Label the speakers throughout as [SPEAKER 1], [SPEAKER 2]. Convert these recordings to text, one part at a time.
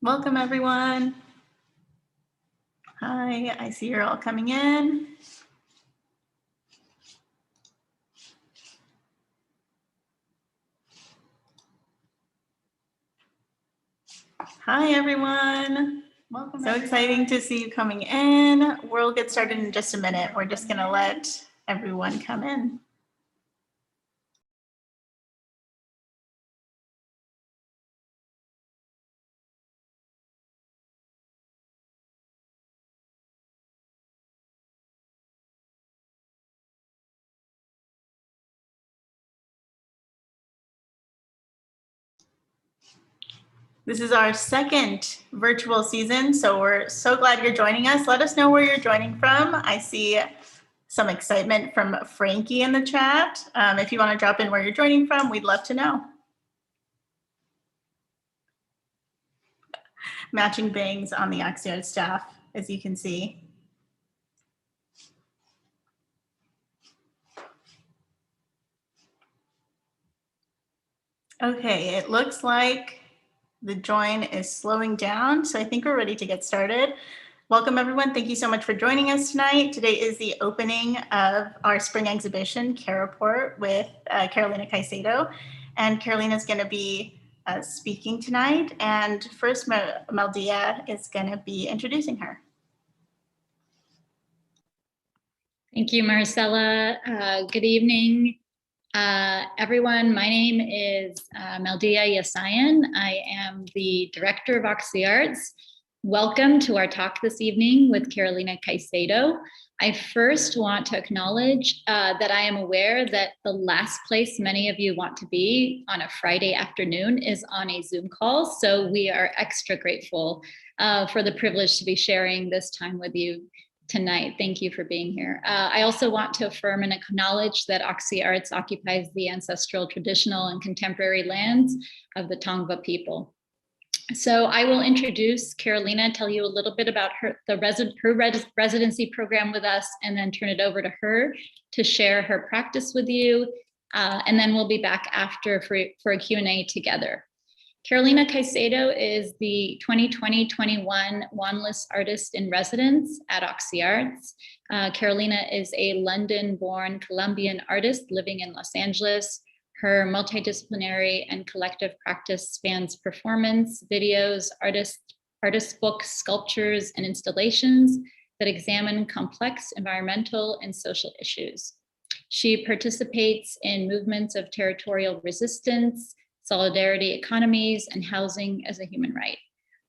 [SPEAKER 1] Welcome, everyone. Hi, I see you're all coming in. Hi, everyone. Welcome. So exciting to see you coming in. We'll get started in just a minute. We're just going to let everyone come in. This is our second virtual season, so we're so glad you're joining us. Let us know where you're joining from. I see some excitement from Frankie in the chat. If you want to drop in where you're joining from, we'd love to know. Matching bangs on the Oxyart staff, as you can see. Okay, it looks like the join is slowing down, so I think we're ready to get started. Welcome, everyone. Thank you so much for joining us tonight. Today is the opening of our spring exhibition, Care Report, with Carolina Caycedo. And Carolina is going to be speaking tonight. And first, Meldia is going to be introducing her.
[SPEAKER 2] Thank you, Marcella. Good evening, everyone. My name is Meldia Yasayan. I am the director of Oxyarts. Welcome to our talk this evening with Carolina Caycedo. I first want to acknowledge that I am aware that the last place many of you want to be on a Friday afternoon is on a Zoom call. So we are extra grateful for the privilege to be sharing this time with you tonight. Thank you for being here. I also want to affirm and acknowledge that Oxyarts occupies the ancestral, traditional, and contemporary lands of the Tongva people. So I will introduce Carolina, tell you a little bit about her residency program with us, and then turn it over to her to share her practice with you. And then we'll be back after for a Q&A together. Carolina Caycedo is the 2020-21 Wanless Artist in Residence at Oxyarts. Carolina is a London-born Colombian artist living in Los Angeles. Her multidisciplinary and collective practice spans performance, videos, artist books, sculptures, and installations that examine complex environmental and social issues. She participates in movements of territorial resistance, solidarity economies, and housing as a human right.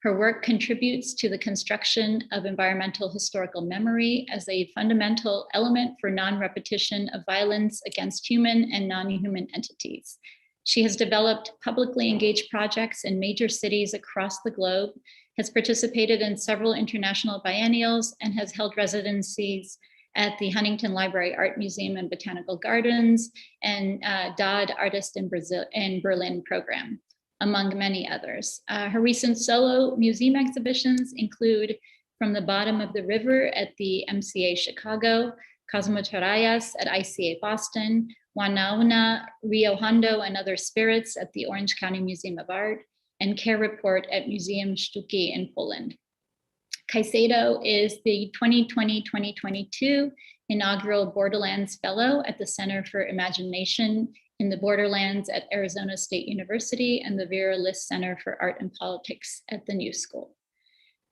[SPEAKER 2] Her work contributes to the construction of environmental historical memory as a fundamental element for non-repetition of violence against human and non-human entities. She has developed publicly engaged projects in major cities across the globe, has participated in several international biennials, and has held residencies at the Huntington Library Art Museum and Botanical Gardens and Dodd Artist in Berlin program, among many others. Her recent solo museum exhibitions include From the Bottom of the River at the MCA Chicago, Cosmotorayas at ICA Boston, Wanauna, Rio Hondo and Other Spirits at the Orange County Museum of Art, and Care Report at Museum Sztuki in Poland. Caycedo is the 2020-2022 inaugural Borderlands Fellow at the Center for Imagination in the Borderlands at Arizona State University and the Vera List Center for Art and Politics at the New School.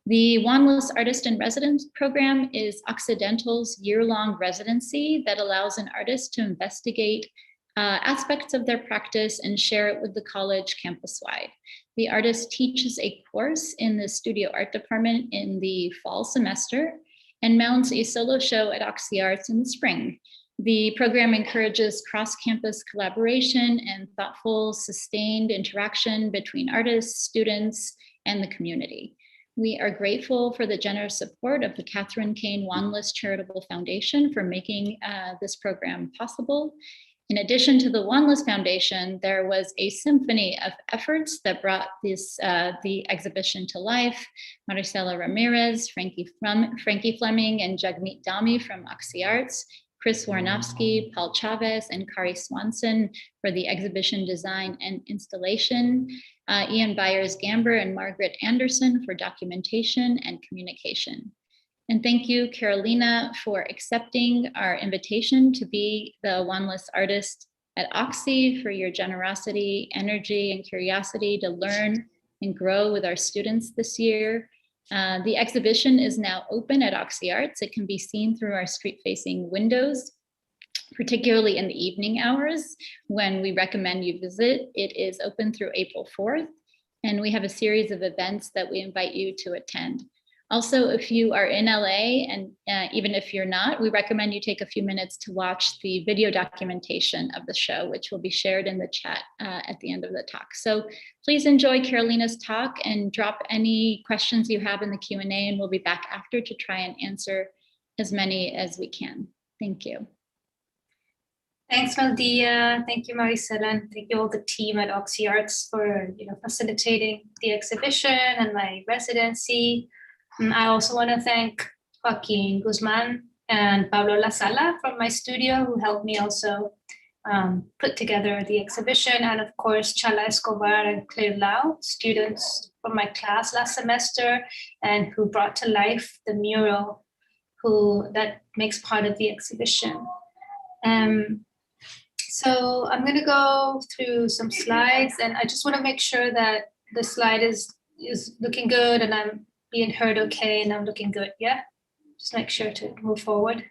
[SPEAKER 2] The Wanless Artist in Residence program is Occidental's year-long residency that allows an artist to investigate aspects of their practice and share it with the college campus-wide. The artist teaches a course in the studio art department in the fall semester and mounts a solo show at Oxyarts in the spring. The program encourages cross-campus collaboration and thoughtful, sustained interaction between artists, students, and the community. We are grateful for the generous support of the Catherine Kane Wanless Charitable Foundation for making this program possible. In addition to the Wanless Foundation, there was a symphony of efforts that brought the exhibition to life. Maricela Ramirez, Frankie Fleming, and Jagmeet Dami from Oxyarts Chris Warnowski, Paul Chavez, and Kari Swanson for the exhibition design and installation, Ian Byers-Gamber and Margaret Anderson for documentation and communication. And thank you, Carolina, for accepting our invitation to be the Wanless artist at Oxy, for your generosity, energy, and curiosity to learn and grow with our students this year. The exhibition is now open at Oxy Arts. It can be seen through our street-facing windows, particularly in the evening hours when we recommend you visit. It is open through April 4th, and we have a series of events that we invite you to attend. Also, if you are in LA, and even if you're not, we recommend you take a few minutes to watch the video documentation of the show, which will be shared in the chat at the end of the talk. So please enjoy Carolina's talk and drop any questions you have in the Q&A, and we'll be back after to try and answer as many as we can. Thank you.
[SPEAKER 3] Thanks, Maldia. Thank you, Maricela, and thank you all the team at Oxy Arts for facilitating the exhibition and my residency. I also want to thank Joaquin Guzman and Pablo La Sala from my studio, who helped me also put together the exhibition, and of course Chala Escobar and Claire Lau, students from my class last semester, and who brought to life the mural that makes part of the exhibition. So I'm going to go through some slides, and I just want to make sure that the slide is looking good and I'm being heard okay and I'm looking good. Yeah, just make sure to move forward.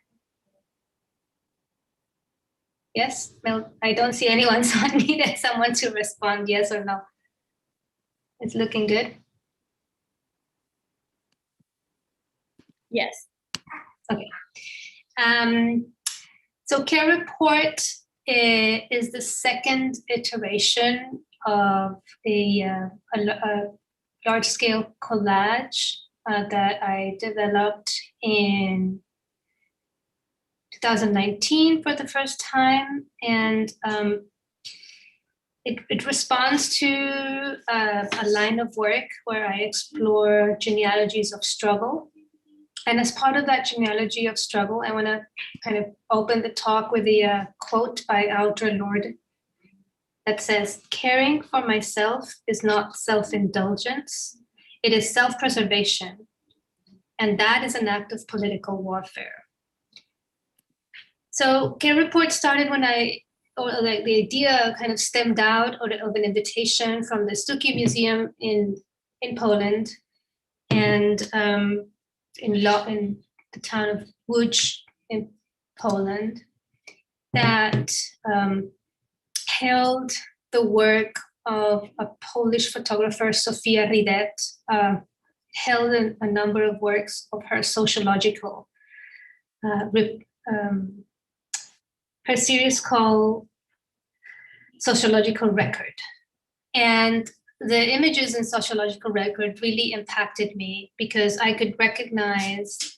[SPEAKER 3] Yes, well, I don't see anyone, so I needed someone to respond yes or no. It's looking good.
[SPEAKER 2] Yes.
[SPEAKER 3] Okay. So Care Report is the second iteration of a large-scale collage that I developed in 2019 for the first time, and it responds to a line of work where I explore genealogies of struggle. And as part of that genealogy of struggle, I want to kind of open the talk with a quote by Audre Lorde that says, "Caring for myself is not self-indulgence, it is self-preservation. And that is an act of political warfare." So Care Report started when the idea kind of stemmed out of an invitation from the Stucky Museum in Poland, and in the town of Łódź in Poland, that held the work of a Polish photographer, Sofia Ridet, held a number of works of her sociological. Her series called Sociological Record. And the images in Sociological Record really impacted me because I could recognize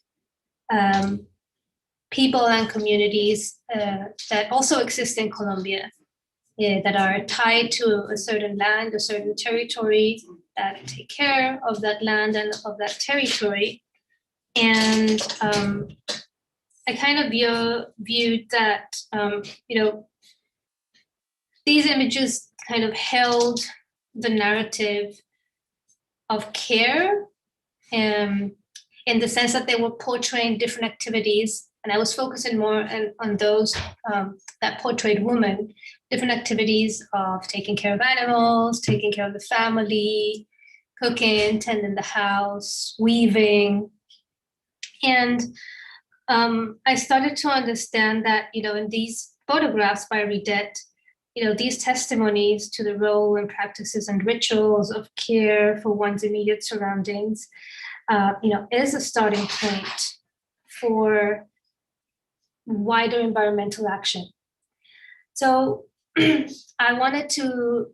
[SPEAKER 3] people and communities that also exist in Colombia, that are tied to a certain land, a certain territory, that take care of that land and of that territory. And I kind of viewed that, these images kind of held the narrative of care, in the sense that they were portraying different activities, and I was focusing more on those that portrayed women, different activities of taking care of animals, taking care of the family, cooking, tending the house, weaving. And I started to understand that, in these photographs by Ridet, these testimonies to the role and practices and rituals of care for one's immediate surroundings, is a starting point for wider environmental action. So I wanted to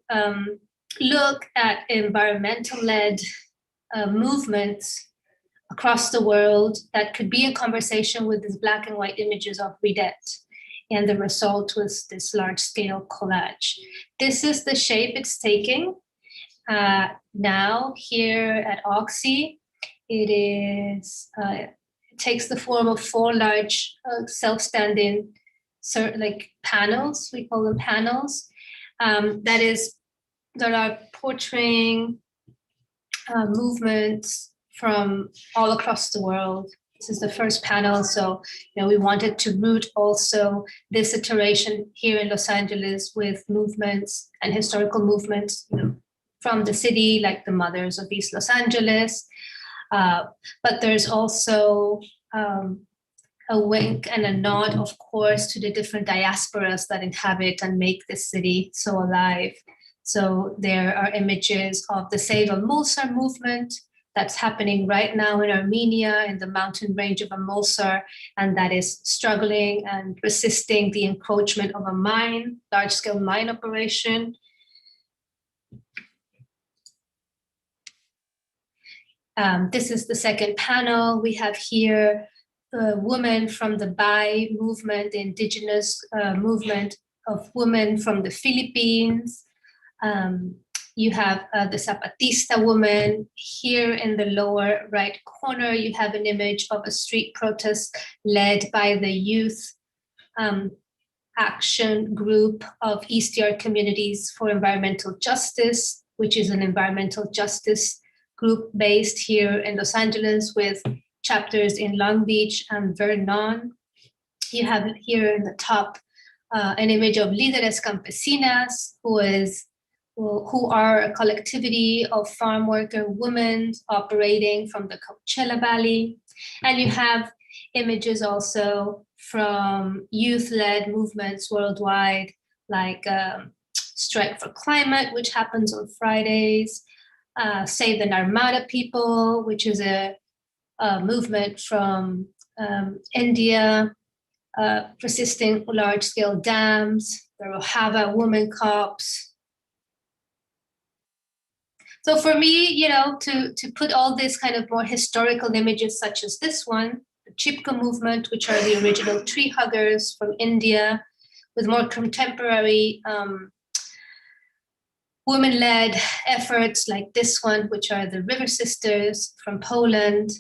[SPEAKER 3] look at environmental-led movements across the world that could be in conversation with these Black and white images of Ridet. And the result was this large-scale collage. This is the shape it's taking now here at Oxy. It's takes the form of 4 large self-standing like panels, we call them panels, that are portraying movements from all across the world. This is the first panel, so we wanted to root also this iteration here in Los Angeles with movements and historical movements from the city, like the Mothers of East Los Angeles. But there's also a wink and a nod, of course, to the different diasporas that inhabit and make this city so alive. So there are images of the Save al-Mulsar movement that's happening right now in Armenia, in the mountain range of Al-Mulsar, and that is struggling and resisting the encroachment of a mine, large-scale mine operation. This is the second panel. We have here women from the Bai movement, the indigenous movement of women from the Philippines. You have the Zapatista woman. Here in the lower right corner, you have an image of a street protest led by the youth action group of East Yard Communities for Environmental Justice, which is an environmental justice group based here in Los Angeles with chapters in Long Beach and Vernon. You have here in the top an image of Líderes Campesinas, who are a collectivity of farm worker women operating from the Coachella Valley. And you have images also from youth-led movements worldwide, like Strike for Climate, which happens on Fridays, Save the Narmada People, which is a movement from India, resisting large-scale dams, the Rojava Women Cops. So for me, to put all this kind of more historical images such as this one, the Chipko movement, which are the original tree huggers from India, with more contemporary women-led efforts like this one, which are the River Sisters from Poland,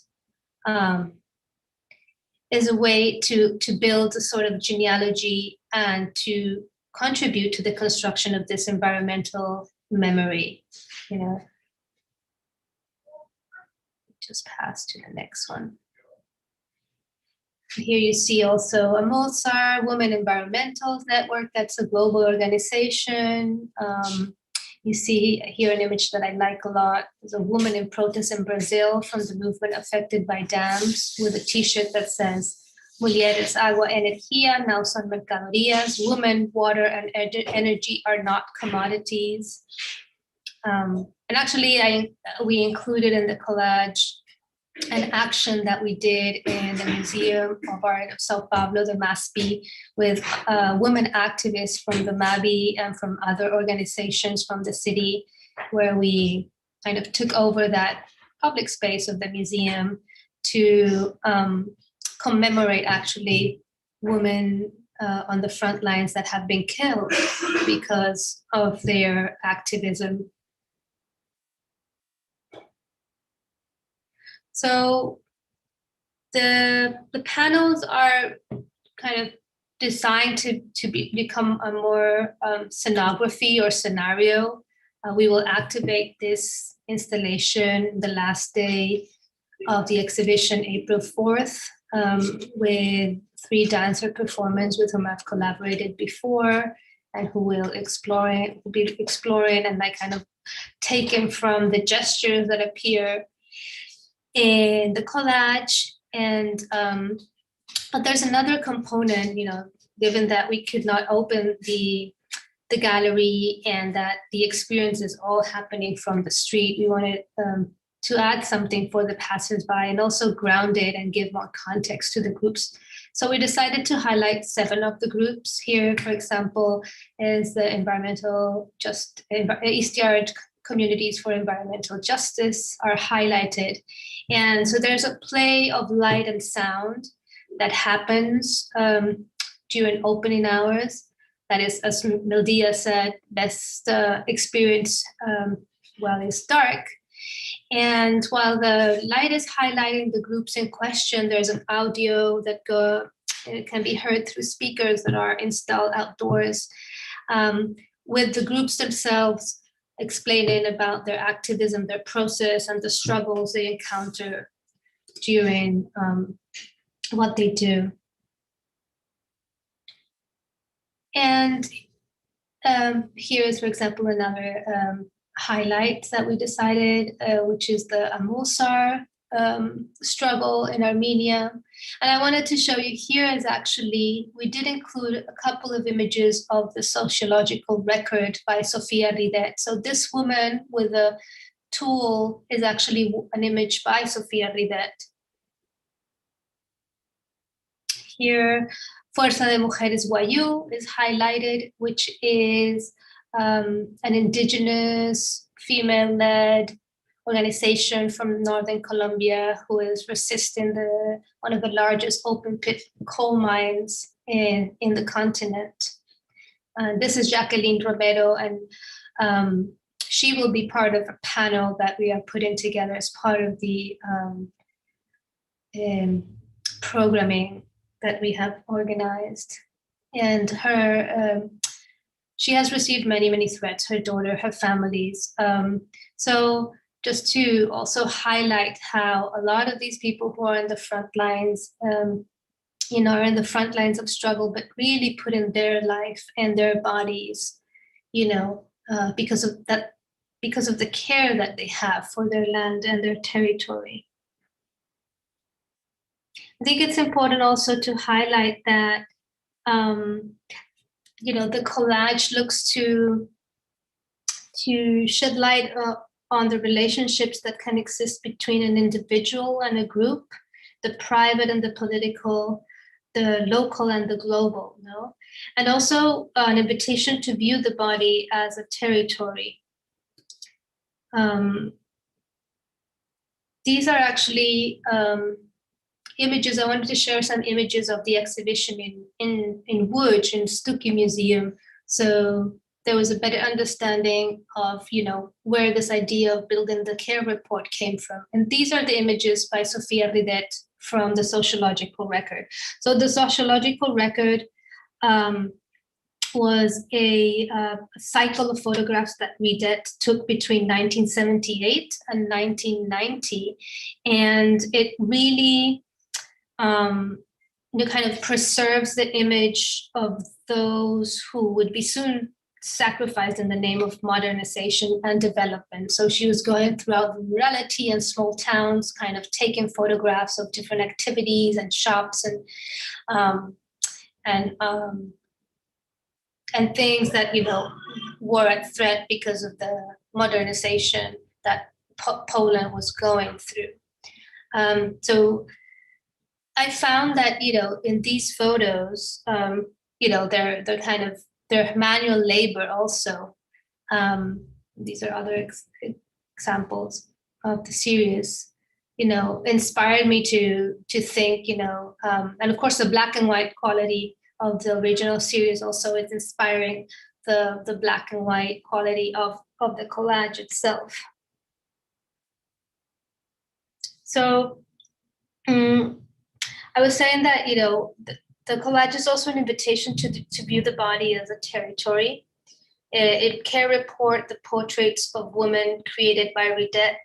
[SPEAKER 3] is a way to build a sort of genealogy and to contribute to the construction of this environmental memory. Just pass to the next one. Here you see also a Mulsar Women Environmentals Network. That's a global organization. You see here an image that I like a lot. There's a woman in protest in Brazil from the movement affected by dams with a t-shirt that says, Mulheres, agua, energía, now son mercadorias. Women, water, and energy are not commodities. And actually, we included in the collage an action that we did in the Museum of Art of Sao Paulo, the MASPI, with women activists from the MABI and from other organizations from the city, where we kind of took over that public space of the museum to commemorate actually women on the front lines that have been killed because of their activism. So the panels are kind of designed to become a more scenography or scenario. We will activate this installation the last day of the exhibition, April 4th, with 3 dancer performers with whom I've collaborated before and who will be exploring and like kind of taken from the gestures that appear in the collage. And but there's another component, given that we could not open the gallery and that the experience is all happening from the street, we wanted to add something for the passersby and also ground it and give more context to the groups. So we decided to highlight 7 of the groups. Here, for example, is the East Yard Communities for Environmental Justice are highlighted. And so there's a play of light and sound that happens during opening hours. That is, as Mildia said, best experience while it's dark. And while the light is highlighting the groups in question, there's an audio that can be heard through speakers that are installed outdoors, with the groups themselves explaining about their activism, their process, and the struggles they encounter during what they do. And here is, for example, another highlight that we decided, which is the Amulsar struggle in Armenia. And I wanted to show you here is actually, we did include a couple of images of the sociological record by Sofia Ridet. So this woman with a tool is actually an image by Sofia Ridet. Here, Fuerza de Mujeres Wayuu is highlighted, which is an indigenous female-led organization from northern Colombia who is resisting one of the largest open pit coal mines in the continent. This is Jacqueline Romero, and she will be part of a panel that we are putting together as part of the programming that we have organized. And she has received many, many threats, her daughter, her families. So just to also highlight how a lot of these people who are in the front lines, are in the front lines of struggle, but really put in their life and their bodies, because of the care that they have for their land and their territory. I think it's important also to highlight that, the collage looks to shed light on the relationships that can exist between an individual and a group, the private and the political, the local and the global, and also an invitation to view the body as a territory. These are actually images. I wanted to share some images of the exhibition in Łódź, in Stucky Museum. So there was a better understanding of, where this idea of building the care report came from. And these are the images by Sofia Ridet from the sociological record. So the sociological record was a cycle of photographs that Ridet took between 1978 and 1990. And it really kind of preserves the image of those who would be soon sacrificed in the name of modernization and development. So she was going throughout rurality and small towns, kind of taking photographs of different activities and shops and things that were at threat because of the modernization that Poland was going through. So I found that in these photos, they're kind of their manual labor also. These are other examples of the series. Inspired me to think. And of course the black and white quality of the original series also is inspiring the black and white quality of the collage itself. So I was saying that, the collage is also an invitation to view the body as a territory. It can report the portraits of women created by Ridet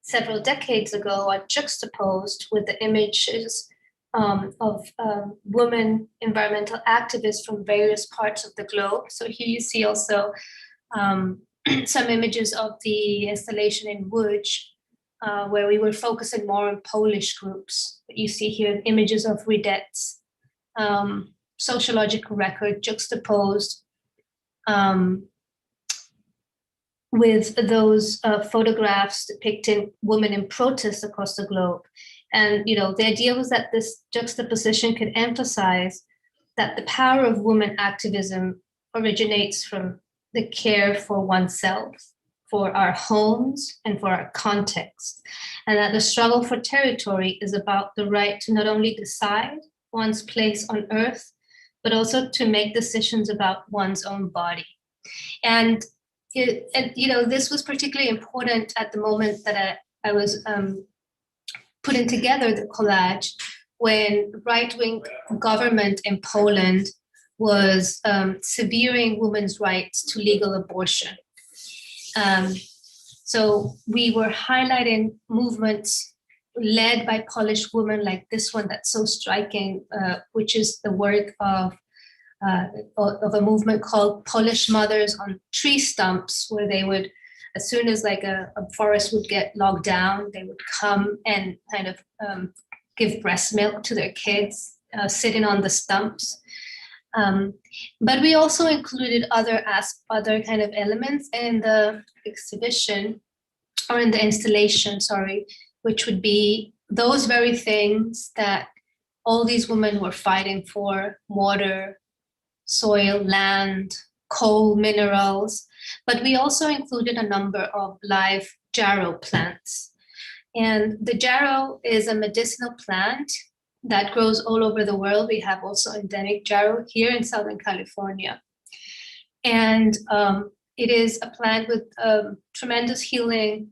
[SPEAKER 3] several decades ago are juxtaposed with the images of women environmental activists from various parts of the globe. So here you see also some images of the installation in Łódź, where we were focusing more on Polish groups. But you see here images of Ridet's sociological record juxtaposed with those photographs depicting women in protest across the globe. And the idea was that this juxtaposition could emphasize that the power of women activism originates from the care for oneself, for our homes, and for our context, and that the struggle for territory is about the right to not only decide one's place on earth, but also to make decisions about one's own body. And this was particularly important at the moment that I was putting together the collage, when right-wing government in Poland was severing women's rights to legal abortion. So we were highlighting movements led by Polish women, like this one that's so striking, which is the work of a movement called Polish Mothers on Tree Stumps, where they would, as soon as like a forest would get logged down, they would come and kind of give breast milk to their kids sitting on the stumps. But we also included other kind of elements in the exhibition, or in the installation, sorry, which would be those very things that all these women were fighting for: water, soil, land, coal, minerals. But we also included a number of live jarrow plants. And the jarrow is a medicinal plant that grows all over the world. We have also endemic jarrow here in Southern California. And it is a plant with tremendous healing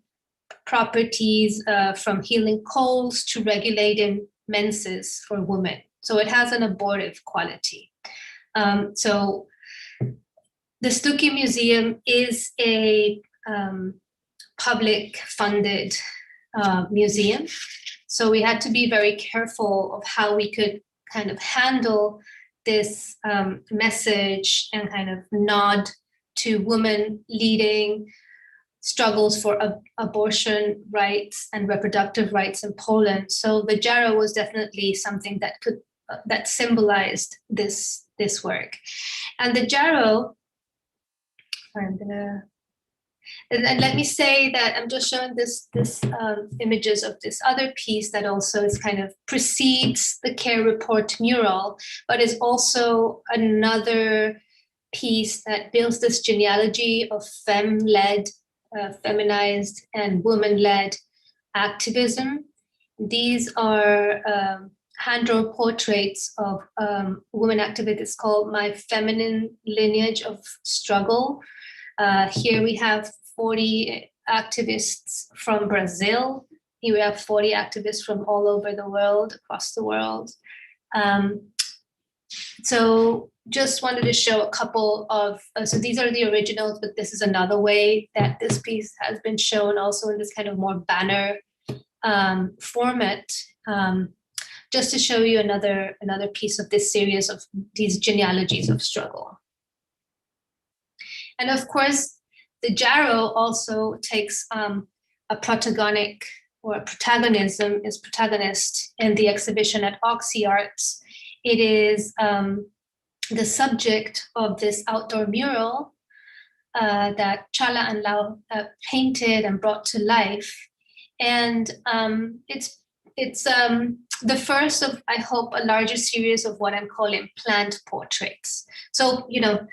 [SPEAKER 3] properties, from healing colds to regulating menses for women. So it has an abortive quality. So the Stucki Museum is a public funded museum. So we had to be very careful of how we could kind of handle this message and kind of nod to women leading struggles for abortion rights and reproductive rights in Poland. So the jarrow was definitely something that symbolized this work. And the jarrow, and let me say that I'm just showing this images of this other piece that also is kind of precedes the Care Report mural, but is also another piece that builds this genealogy of femme-led, feminized, and woman-led activism. These are hand-drawn portraits of women activists called My Feminine Lineage of Struggle. Here we have 40 activists from Brazil. Here we have 40 activists from all over the world, across the world. So just wanted to show a couple of, so these are the originals, but this is another way that this piece has been shown, also in this kind of more banner format, just to show you another piece of this series of these genealogies of struggle. And of course, the jarrow also takes a protagonic, or a protagonism, is protagonist in the exhibition at Oxy Arts. It is the subject of this outdoor mural that Chala and Lau painted and brought to life. And it's the first of, I hope, a larger series of what I'm calling plant portraits. So, you know,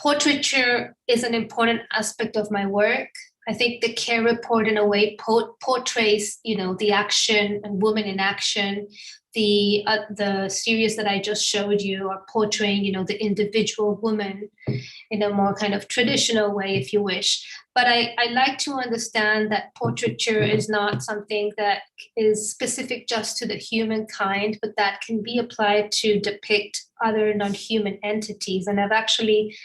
[SPEAKER 3] portraiture is an important aspect of my work. I think the Care Report, in a way, portrays, you know, the action and women in action. The series that I just showed you are portraying, you know, the individual woman in a more kind of traditional way, if you wish. But I like to understand that portraiture is not something that is specific just to the humankind, but that can be applied to depict other non-human entities. And I've actually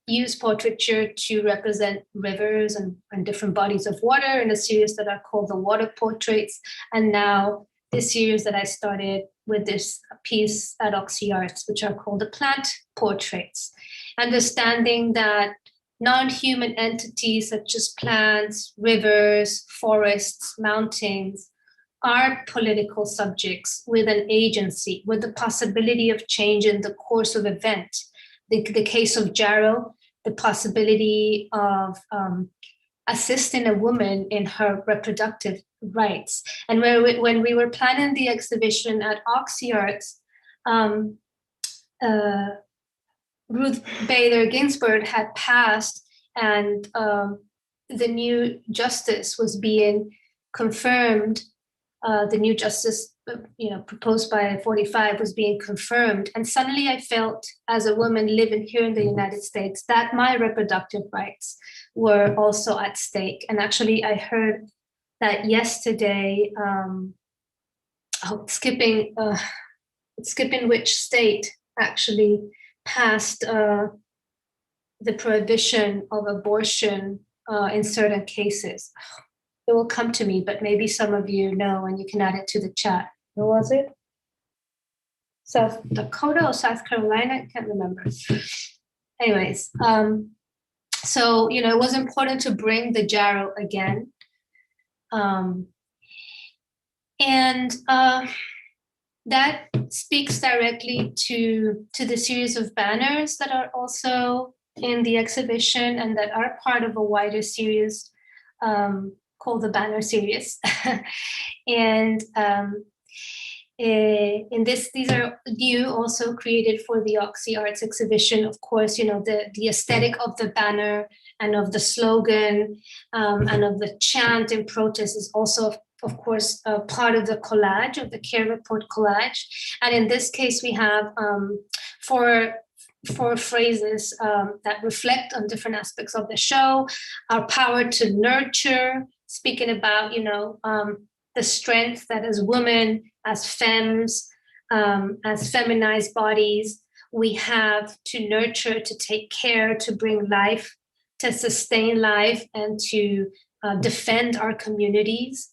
[SPEAKER 3] use portraiture to represent rivers and different bodies of water in a series that are called the Water Portraits. And now this series that I started with this piece at Oxy Arts, which are called the Plant Portraits. Understanding that non-human entities such as plants, rivers, forests, mountains are political subjects with an agency, with the possibility of change in the course of event. The case of jarrow, the possibility of assisting a woman in her reproductive rights. And when we were planning the exhibition at Oxy Arts, Ruth Bader Ginsburg had passed, and the new justice was being confirmed the new justice, proposed by 45 was being confirmed. And suddenly I felt, as a woman living here in the United States, that my reproductive rights were also at stake. And actually, I heard that yesterday, skipping which state actually passed the prohibition of abortion in certain cases. It will come to me, but maybe some of you know and you can add it to the chat. Where was it? South Dakota or South Carolina? I can't remember. Anyways, so, it was important to bring the jarrow again. And that speaks directly to the series of banners that are also in the exhibition and that are part of a wider series called the Banner Series. And these are new, also created for the Oxy Arts exhibition. Of course, the aesthetic of the banner and of the slogan and of the chant and protest is also, of course, part of the collage, of the CARE report collage. And in this case, we have four phrases that reflect on different aspects of the show. Our power to nurture, speaking about, the strength that as women, as femmes, as feminized bodies, we have to nurture, to take care, to bring life, to sustain life, and to defend our communities.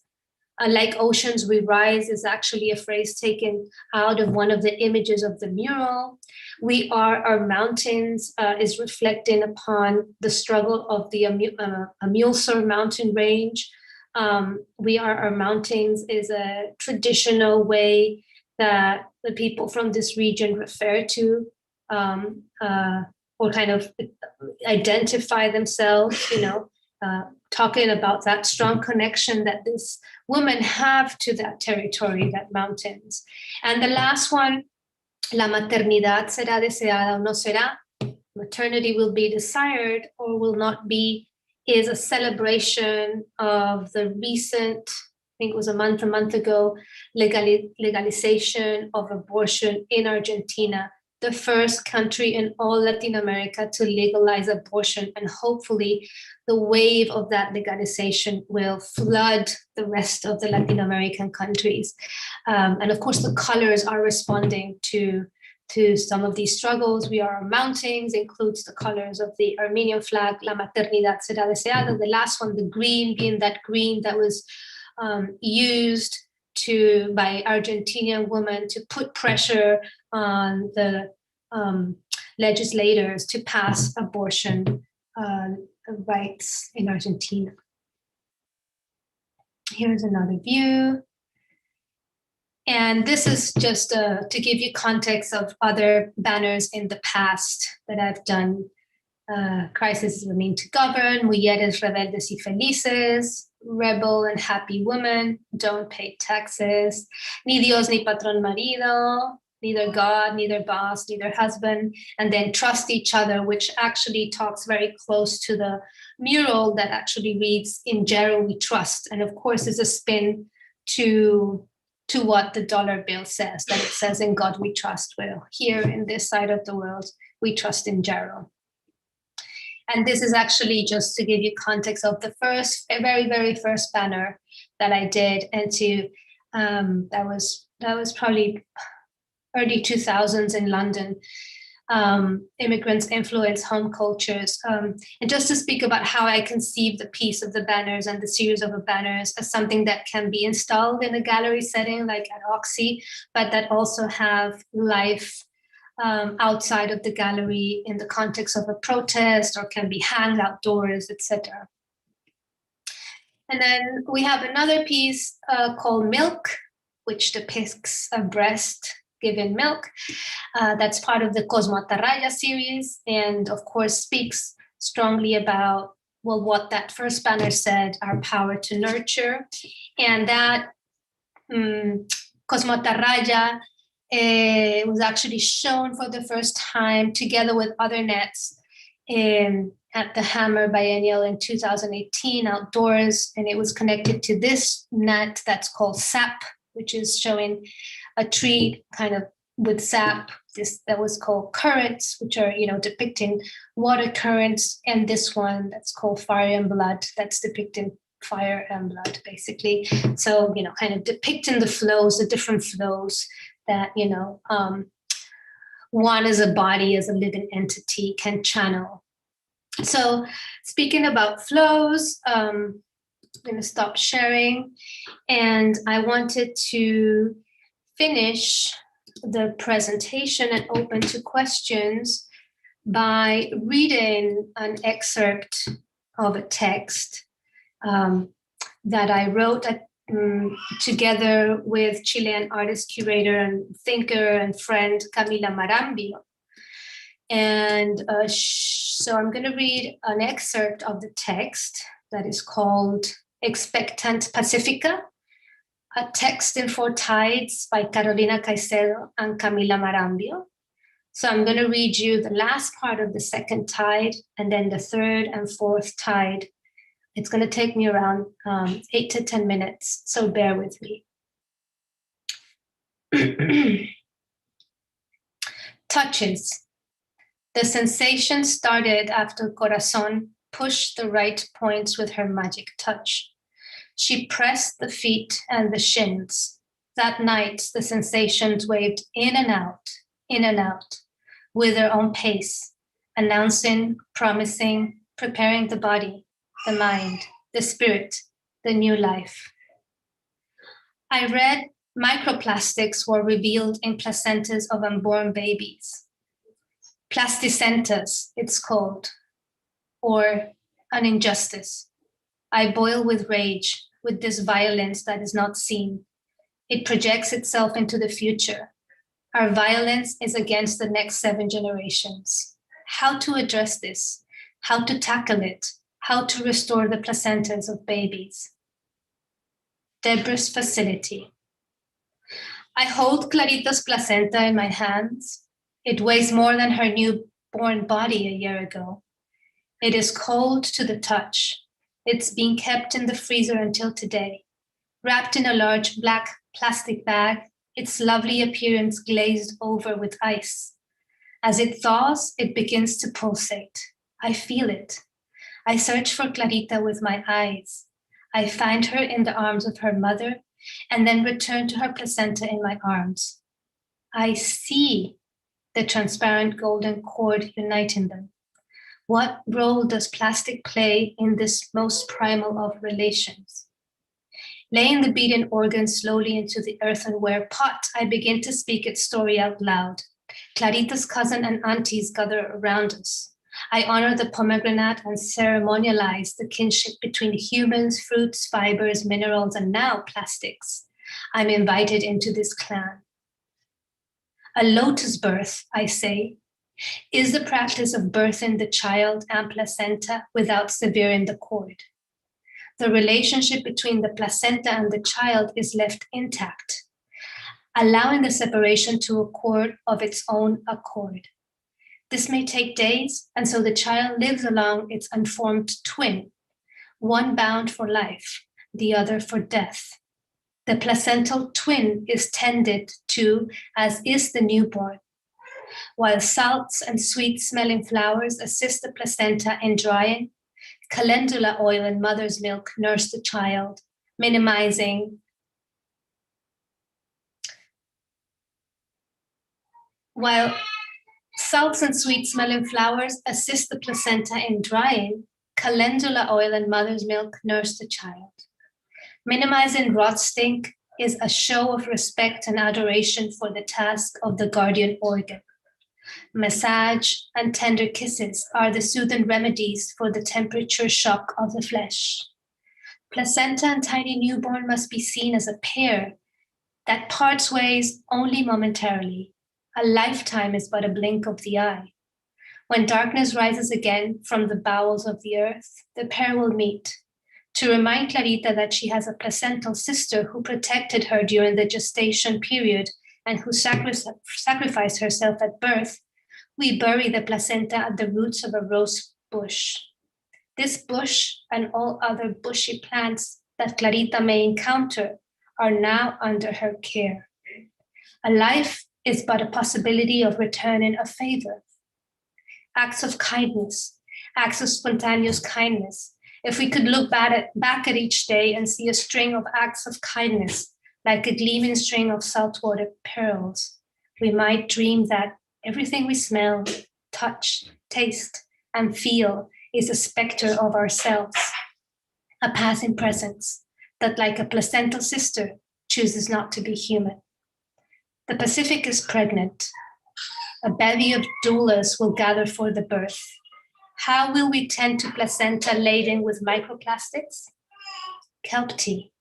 [SPEAKER 3] Like oceans we rise is actually a phrase taken out of one of the images of the mural. We are our mountains is reflecting upon the struggle of the Amulsur mountain range. We are our mountains is a traditional way that the people from this region refer to or kind of identify themselves, talking about that strong connection that this women have to that territory, that mountains. And the last one, la maternidad será deseada o no será, maternity will be desired or will not be, is a celebration of the recent, I think it was a month ago, legalization of abortion in Argentina, the first country in all Latin America to legalize abortion. And hopefully the wave of that legalization will flood the rest of the Latin American countries. And of course, the colors are responding to some of these struggles. We Are Our Mountains includes the colors of the Armenian flag, La Maternidad Será Deseada. The last one, the green, being that green that was used by Argentinian women to put pressure on the legislators to pass abortion rights in Argentina. Here's another view. And this is just to give you context of other banners in the past that I've done. Crisis is the mean to govern, Mujeres Rebeldes y Felices, Rebel and Happy Women, Don't Pay Taxes, Ni Dios ni Patrón Marido, neither God, neither boss, neither husband, and then Trust Each Other, which actually talks very close to the mural that actually reads, In Jarrow We Trust. And of course, is a spin to what the dollar bill says, that it says, In God we trust. Well, here in this side of the world, we trust in Jarrow. And this is actually just to give you context of the very, very first banner that I did, and that was probably early 2000s in London. Immigrants influence home cultures. And just to speak about how I conceive the piece of the banners and the series of the banners as something that can be installed in a gallery setting like at Oxy, but that also have life outside of the gallery in the context of a protest, or can be hanged outdoors, etc. And then we have another piece called Milk, which depicts a breast given milk. That's part of the Cosmo Atarraya series, and of course speaks strongly about, well, what that first banner said, our power to nurture. And that Cosmo Atarraya was actually shown for the first time together with other nets at the Hammer Biennial in 2018 outdoors, and it was connected to this net that's called SAP, which is showing a tree kind of with sap. This that was called currents, which are depicting water currents, and this one that's called Fire and Blood, that's depicting fire and blood, basically. So kind of depicting the flows, the different flows that one as a body, as a living entity, can channel. So speaking about flows, I'm going to stop sharing, and I wanted to finish the presentation and open to questions by reading an excerpt of a text that I wrote together with Chilean artist, curator, and thinker and friend Camila Marambio. And so I'm going to read an excerpt of the text that is called Expectant Pacifica, a text in 4 tides by Carolina Caycedo and Camila Marambio. So I'm going to read you the last part of the 2nd tide and then the 3rd and 4th tide. It's going to take me around 8 to 10 minutes, so bear with me. Touches. The sensation started after Corazon pushed the right points with her magic touch. She pressed the feet and the shins. That night, the sensations waved in and out, with their own pace, announcing, promising, preparing the body, the mind, the spirit, the new life. I read microplastics were revealed in placentas of unborn babies. Plasticentas, it's called, or an injustice. I boil with rage, with this violence that is not seen. It projects itself into the future. Our violence is against the next 7 generations. How to address this? How to tackle it? How to restore the placentas of babies? Deborah's facility. I hold Clarita's placenta in my hands. It weighs more than her newborn body a year ago. It is cold to the touch. It's being kept in the freezer until today, wrapped in a large black plastic bag, its lovely appearance glazed over with ice. As it thaws, it begins to pulsate. I feel it. I search for Clarita with my eyes. I find her in the arms of her mother and then return to her placenta in my arms. I see the transparent golden cord uniting them. What role does plastic play in this most primal of relations? Laying the beaten organ slowly into the earthenware pot, I begin to speak its story out loud. Clarita's cousin and aunties gather around us. I honor the pomegranate and ceremonialize the kinship between humans, fruits, fibers, minerals, and now plastics. I'm invited into this clan. A lotus birth, I say, is the practice of birthing the child and placenta without severing the cord. The relationship between the placenta and the child is left intact, allowing the separation to occur of its own accord. This may take days, and so the child lives along its unformed twin, one bound for life, the other for death. The placental twin is tended to as is the newborn, while salts and sweet-smelling flowers assist the placenta in drying. Calendula oil and mother's milk nurse the child, minimizing while salts and sweet-smelling flowers assist the placenta in drying. Calendula oil and mother's milk nurse the child. Minimizing rot stink is a show of respect and adoration for the task of the guardian organ. Massage and tender kisses are the soothing remedies for the temperature shock of the flesh. Placenta and tiny newborn must be seen as a pair that parts ways only momentarily. A lifetime is but a blink of the eye. When darkness rises again from the bowels of the earth, the pair will meet. To remind Clarita that she has a placental sister who protected her during the gestation period and who sacrificed herself at birth, We bury the placenta at the roots of a rose bush. This bush and all other bushy plants that Clarita may encounter are now under her care. A life is but a possibility of returning a favor. Acts of kindness, acts of spontaneous kindness. If we could look back at each day and see a string of acts of kindness, like a gleaming string of saltwater pearls, we might dream that everything we smell, touch, taste, and feel is a specter of ourselves, a passing presence that, like a placental sister, chooses not to be human. The Pacific is pregnant. A bevy of doulas will gather for the birth. How will we tend to placenta laden with microplastics? Kelp tea.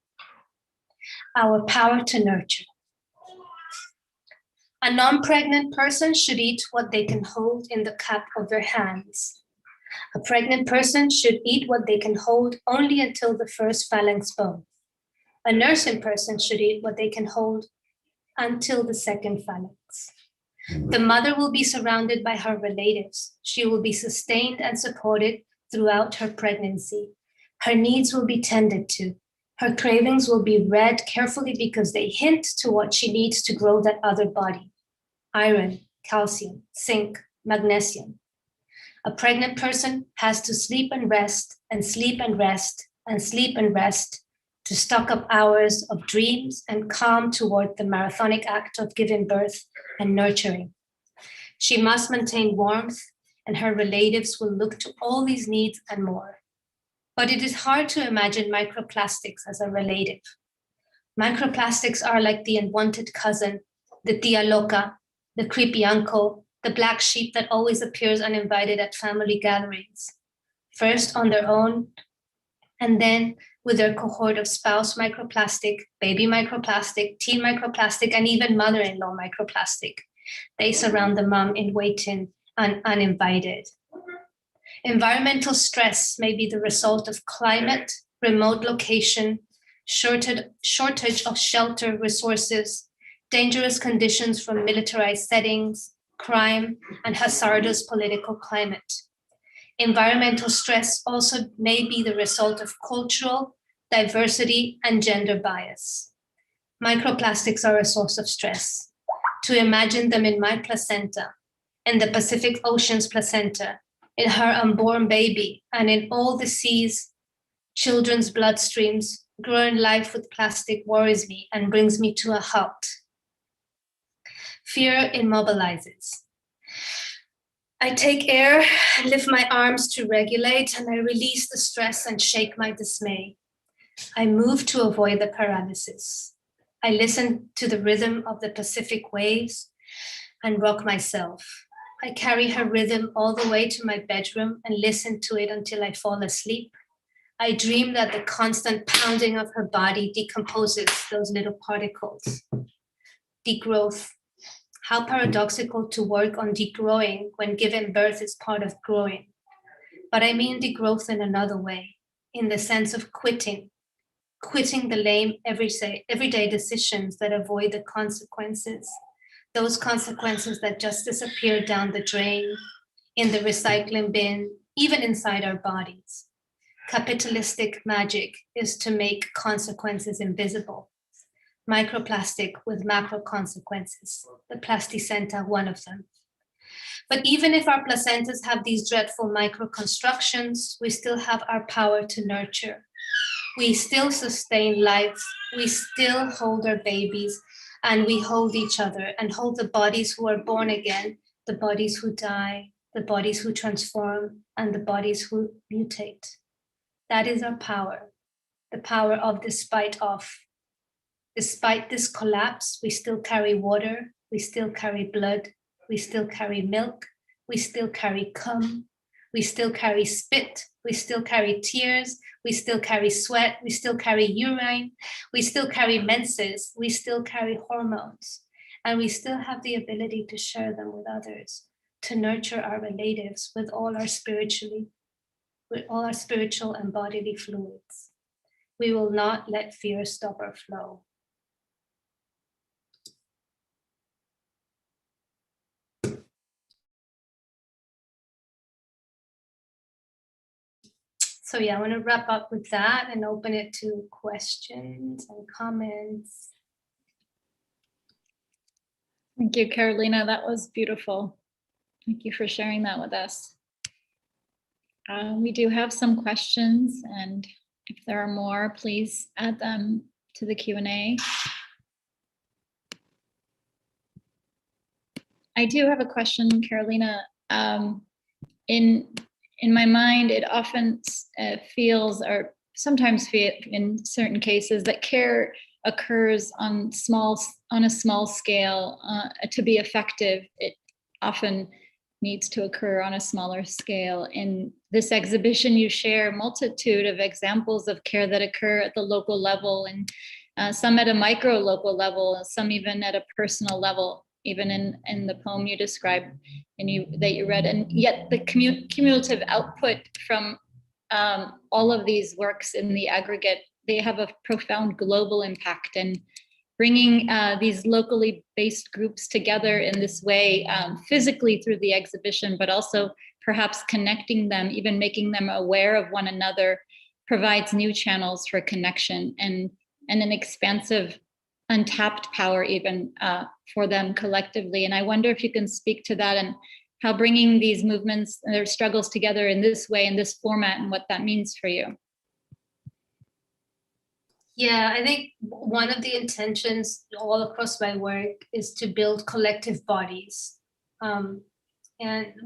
[SPEAKER 3] Our power to nurture. A non-pregnant person should eat what they can hold in the cup of their hands. A pregnant person should eat what they can hold only until the first phalanx bone. A nursing person should eat what they can hold until the second phalanx. The mother will be surrounded by her relatives. She will be sustained and supported throughout her pregnancy. Her needs will be tended to. Her cravings will be read carefully because they hint to what she needs to grow that other body. Iron, calcium, zinc, magnesium. A pregnant person has to sleep and rest and sleep and rest and sleep and rest to stock up hours of dreams and calm toward the marathonic act of giving birth and nurturing. She must maintain warmth, and her relatives will look to all these needs and more. But it is hard to imagine microplastics as a relative. Microplastics are like the unwanted cousin, the tia loca, the creepy uncle, the black sheep that always appears uninvited at family gatherings, first on their own, and then with their cohort of spouse microplastic, baby microplastic, teen microplastic, and even mother-in-law microplastic. They surround the mom in waiting and uninvited. Environmental stress may be the result of climate, remote location, shortage of shelter resources, dangerous conditions from militarized settings, crime, and hazardous political climate. Environmental stress also may be the result of cultural, diversity, and gender bias. Microplastics are a source of stress. To imagine them in my placenta, in the Pacific Ocean's placenta, in her unborn baby, and in all the seas, children's bloodstreams, growing life with plastic worries me and brings me to a halt. Fear immobilizes. I take air, lift my arms to regulate, and I release the stress and shake my dismay. I move to avoid the paralysis. I listen to the rhythm of the Pacific waves and rock myself. I carry her rhythm all the way to my bedroom and listen to it until I fall asleep. I dream that the constant pounding of her body decomposes those little particles. Degrowth. How paradoxical to work on degrowing when giving birth is part of growing. But I mean degrowth in another way, in the sense of quitting the lame everyday decisions that avoid the consequences, those consequences that just disappear down the drain, in the recycling bin, even inside our bodies. Capitalistic magic is to make consequences invisible. Microplastic with macro consequences, the plasticenta, one of them. But even if our placentas have these dreadful microconstructions, we still have our power to nurture. We still sustain life, we still hold our babies, and we hold each other and hold the bodies who are born again, the bodies who die, the bodies who transform, and the bodies who mutate. That is our power, the power of despite of. Despite this collapse, we still carry water, we still carry blood, we still carry milk, we still carry cum, we still carry spit, we still carry tears, we still carry sweat, we still carry urine, we still carry menses, we still carry hormones, and we still have the ability to share them with others, to nurture our relatives with all our spiritual and bodily fluids. We will not let fear stop our flow. So yeah, I want to wrap up with that and open it to questions and comments.
[SPEAKER 2] Thank you, Carolina. That was beautiful. Thank you for sharing that with us. We do have some questions, and if there are more, please add them to the Q&A. I do have a question, Carolina. In my mind, it often feels, or sometimes in certain cases, that care occurs on a small scale. To be effective, it often needs to occur on a smaller scale. In this exhibition, you share a multitude of examples of care that occur at the local level, and some at a micro local level, some even at a personal level, even in the poem you described that you read. And yet the cumulative output from all of these works in the aggregate, they have a profound global impact. And bringing these locally based groups together in this way, physically through the exhibition, but also perhaps connecting them, even making them aware of one another, provides new channels for connection and an expansive, untapped power even for them collectively. And I wonder if you can speak to that and how bringing these movements and their struggles together in this way, in this format, and what that means for you.
[SPEAKER 3] Yeah, I think one of the intentions all across my work is to build collective bodies. And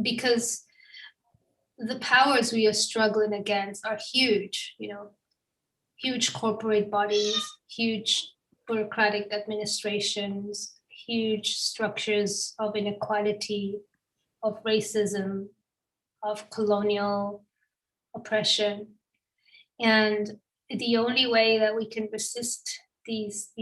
[SPEAKER 3] because the powers we are struggling against are huge, huge corporate bodies, huge bureaucratic administrations, huge structures of inequality, of racism, of colonial oppression. And the only way that we can resist these,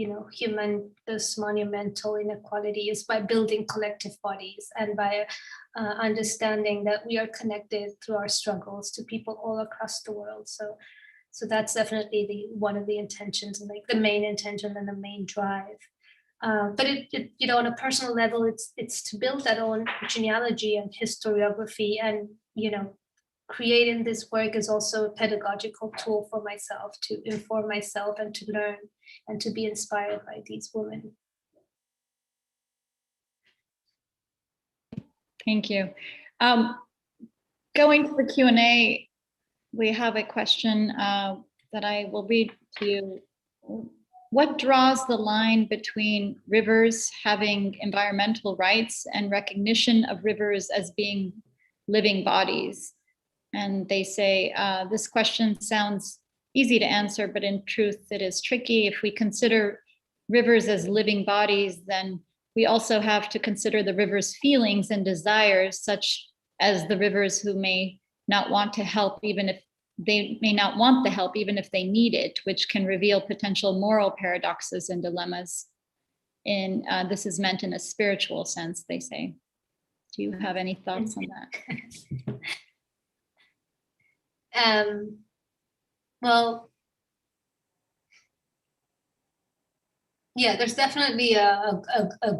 [SPEAKER 3] this monumental inequality is by building collective bodies and by understanding that we are connected through our struggles to people all across the world. So that's definitely one of the intentions, and like the main intention and the main drive. But it on a personal level, it's to build that own genealogy and historiography, and creating this work is also a pedagogical tool for myself to inform myself and to learn and to be inspired by these women.
[SPEAKER 2] Thank you. Going to the Q&A, we have a question that I will read to you. What draws the line between rivers having environmental rights and recognition of rivers as being living bodies? And they say, this question sounds easy to answer, but in truth, it is tricky. If we consider rivers as living bodies, then we also have to consider the river's feelings and desires, such as the rivers who may not want to help, even if they may not want the help, even if they need it, which can reveal potential moral paradoxes and dilemmas. And this is meant in a spiritual sense, they say. Do you have any thoughts on that?
[SPEAKER 3] Well, yeah, there's definitely a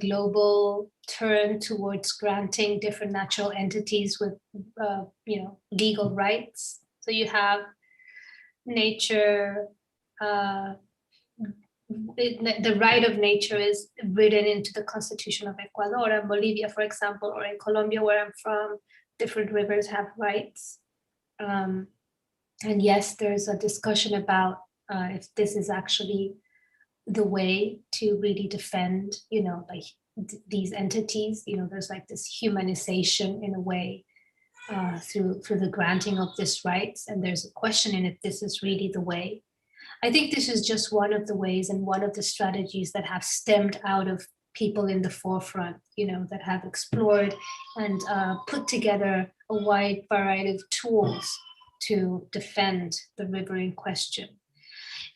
[SPEAKER 3] global turn towards granting different natural entities with, legal rights. So you have nature, the right of nature is written into the Constitution of Ecuador and Bolivia, for example, or in Colombia, where I'm from, different rivers have rights. And yes, there's a discussion about if this is actually the way to really defend, like these entities. There's like this humanization in a way through the granting of this rights, and there's a question in if this is really the way. I think this is just one of the ways and one of the strategies that have stemmed out of people in the forefront, that have explored and put together a wide variety of tools to defend the river in question.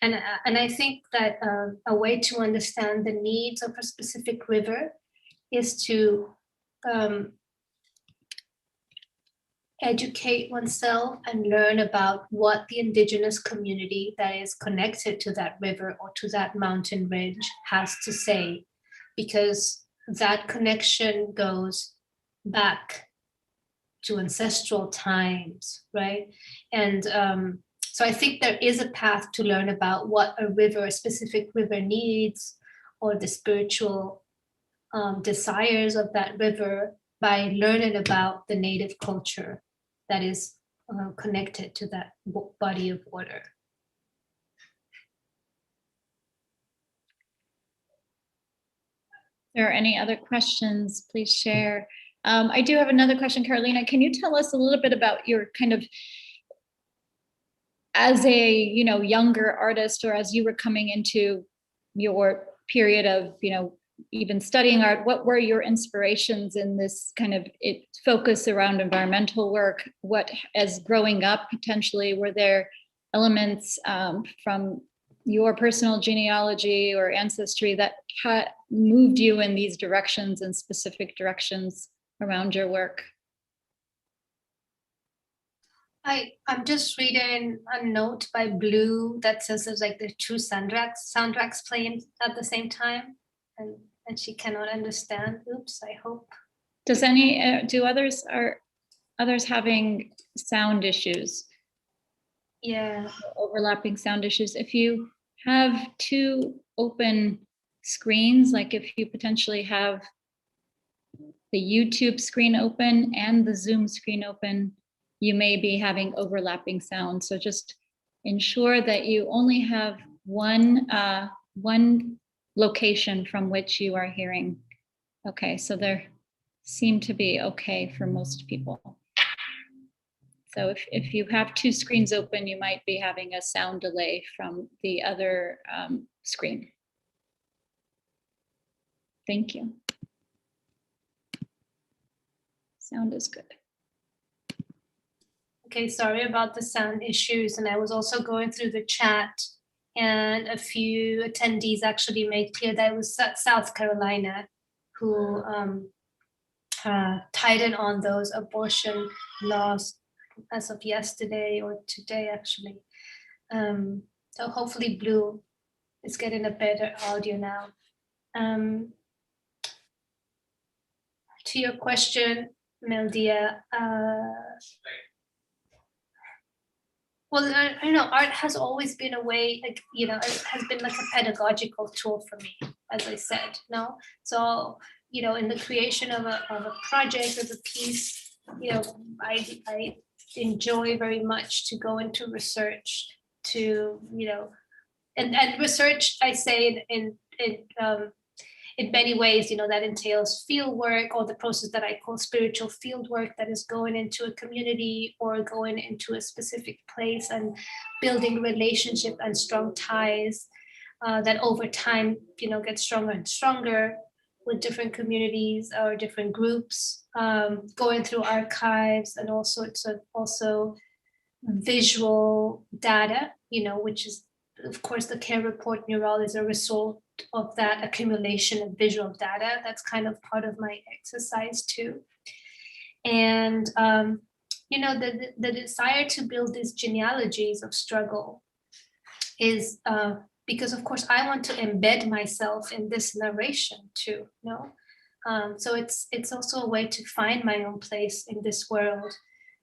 [SPEAKER 3] And I think that a way to understand the needs of a specific river is to educate oneself and learn about what the indigenous community that is connected to that river or to that mountain ridge has to say, because that connection goes back to ancestral times, right? And So I think there is a path to learn about what a specific river needs, or the spiritual desires of that river, by learning about the native culture that is connected to that body of water.
[SPEAKER 2] If there are any other questions, please share. I do have another question, Carolina. Can you tell us a little bit about your kind of, as a younger artist, or as you were coming into your period of even studying art, what were your inspirations in this kind of focus around environmental work? What, as growing up, potentially were there elements from your personal genealogy or ancestry that moved you in these directions and specific directions around your work?
[SPEAKER 3] I'm just reading a note by Blue that says there's like the two soundtracks playing at the same time, and she cannot understand. Oops, I hope.
[SPEAKER 2] Does are others having sound issues?
[SPEAKER 3] Yeah.
[SPEAKER 2] Overlapping sound issues. If you have two open screens, like if you potentially have the YouTube screen open and the Zoom screen open, you may be having overlapping sound. So just ensure that you only have one location from which you are hearing. Okay, so there seem to be okay for most people. So if you have two screens open, you might be having a sound delay from the other screen. Thank you. Sound is good.
[SPEAKER 3] Okay, sorry about the sound issues. And I was also going through the chat, and a few attendees actually made clear that it was South Carolina who tightened on those abortion laws as of yesterday or today, actually. So hopefully Blue is getting a better audio now. To your question, Meldia, well, I know art has always been a way, like, it has been like a pedagogical tool for me, as I said, no? So, in the creation of a project, of a piece, I enjoy very much to go into research, to, and research, I say in many ways, that entails field work, or the process that I call spiritual field work, that is going into a community or going into a specific place and building relationship and strong ties that over time, get stronger and stronger with different communities or different groups, going through archives and all sorts of also visual data, which is, of course, the care report mural is a result of that accumulation of visual data. That's kind of part of my exercise too. And, the desire to build these genealogies of struggle is because, of course, I want to embed myself in this narration too, so it's also a way to find my own place in this world,